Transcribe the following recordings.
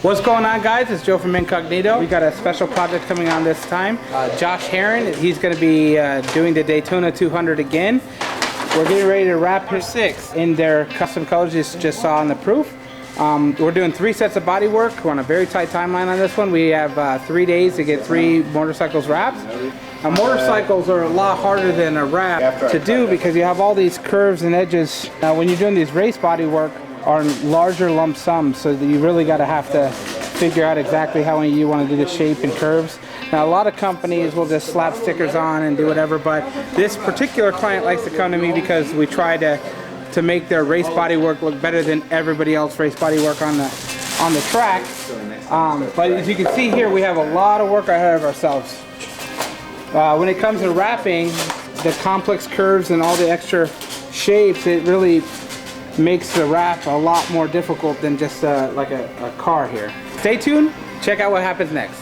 What's going on, guys? It's Joe from Incognito. We got a special project coming on this time. Josh Herrin, he's going to be doing the Daytona 200 again. We're getting ready to wrap his 6 in their custom colors you just saw in the proof. We're doing 3 sets of body work. We're on a very tight timeline on this one. We have 3 days to get 3 motorcycles wrapped. Now, motorcycles are a lot harder than a wrap to do because you have all these curves and edges. Now, when you're doing these race body work, are larger lump sums, so that you really got to have to figure out exactly how you want to do the shape and curves. Now, a lot of companies will just slap stickers on and do whatever, but this particular client likes to come to me because we try to make their race body work look better than everybody else race body work on the track. But as you can see here, we have a lot of work ahead of ourselves. When it comes to wrapping, the complex curves and all the extra shapes, it really makes the wrap a lot more difficult than just like a car here. Stay tuned, check out what happens next.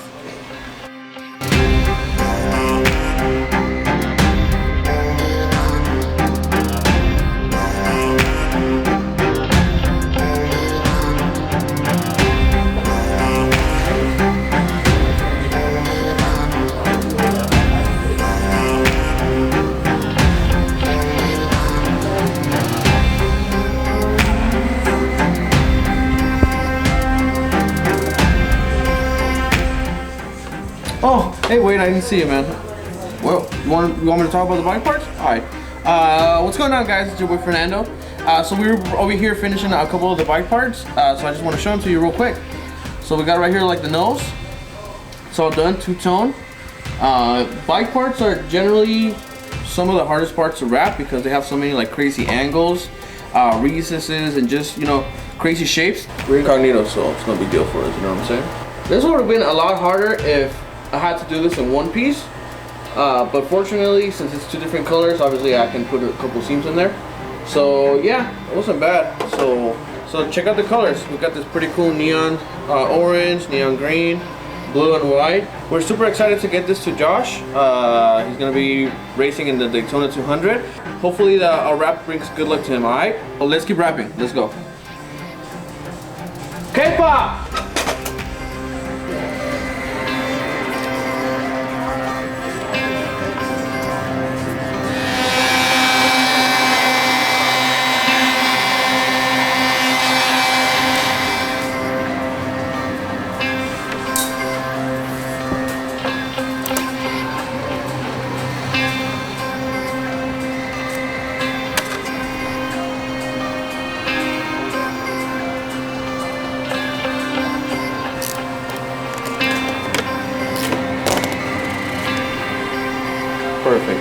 Oh, hey, wait, I didn't see you, man. Well, you want me to talk about the bike parts? Alright. What's going on, guys? It's your boy Fernando. So we were over here finishing a couple of the bike parts. So I just want to show them to you real quick. So we got right here, like the nose. It's all done, two-tone. Bike parts are generally some of the hardest parts to wrap because they have so many like crazy angles, recesses, and just, you know, crazy shapes. We're incognito, so it's no big deal for us, you know what I'm saying? This would have been a lot harder if I had to do this in one piece, but fortunately, since it's 2 different colors, obviously I can put a couple seams in there. So yeah, it wasn't bad. So check out the colors. We got this pretty cool neon orange, neon green, blue, and white. We're super excited to get this to Josh. He's gonna be racing in the Daytona 200. Hopefully our wrap brings good luck to him. All right. Well, let's keep wrapping. Let's go. K-pop. Perfect.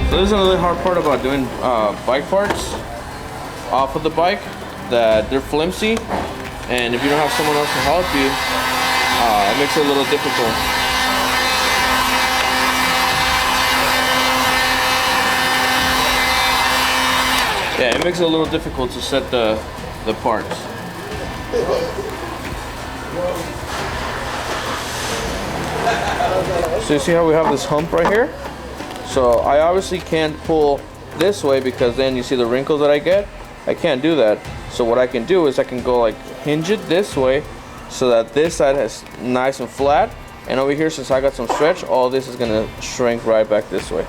So this is another hard part about doing bike parts off of the bike, that they're flimsy, and if you don't have someone else to help you, it makes it a little difficult. Yeah, it makes it a little difficult to set the parts. So you see how we have this hump right here? So I obviously can't pull this way because then you see the wrinkles that I get? I can't do that. So what I can do is I can go like hinge it this way so that this side is nice and flat. And over here, since I got some stretch, all this is gonna shrink right back this way.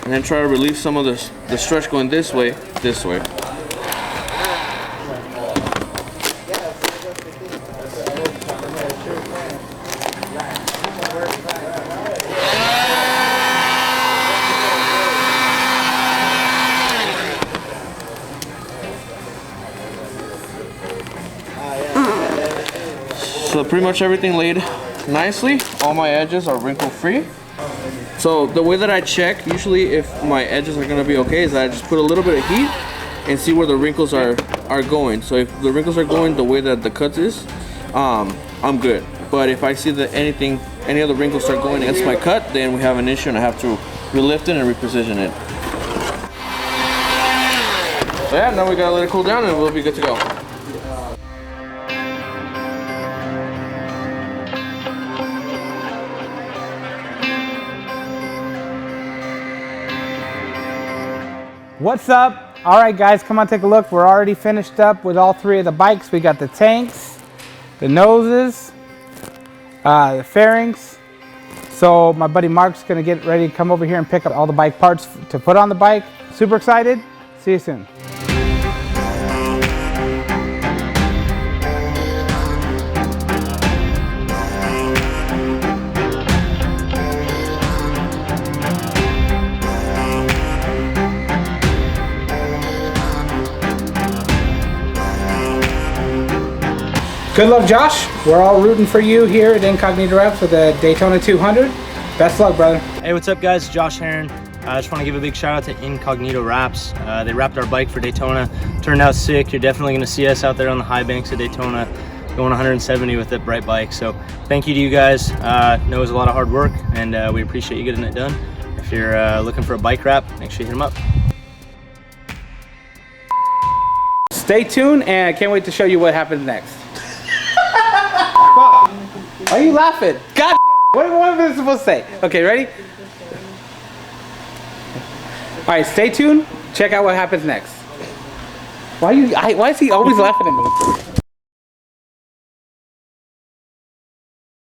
And then try to relieve some of the stretch going this way. So pretty much everything laid nicely. All my edges are wrinkle free. So the way that I check usually if my edges are gonna be okay is that I just put a little bit of heat and see where the wrinkles are going. So if the wrinkles are going the way that the cuts is, I'm good. But if I see that any of the wrinkles start going against my cut, then we have an issue and I have to relift it and reposition it. So yeah, now we gotta let it cool down and we'll be good to go. What's up? All right, guys, come on, take a look. We're already finished up with all 3 of the bikes. We got the tanks, the noses, the fairings. So my buddy Mark's gonna get ready to come over here and pick up all the bike parts to put on the bike. Super excited. See you soon. Good luck, Josh. We're all rooting for you here at Incognito Wraps for the Daytona 200. Best luck, brother. Hey, what's up, guys? Josh Herrin. I just want to give a big shout out to Incognito Wraps. They wrapped our bike for Daytona. Turned out sick. You're definitely going to see us out there on the high banks of Daytona going 170 with that bright bike. So thank you to you guys. Know it was a lot of hard work, and we appreciate you getting it done. If you're looking for a bike wrap, make sure you hit them up. Stay tuned, and I can't wait to show you what happens next. Fuck. Why are you laughing? God damn, what am I supposed to say? Okay, ready? All right, stay tuned. Check out what happens next. Why is he always laughing at me?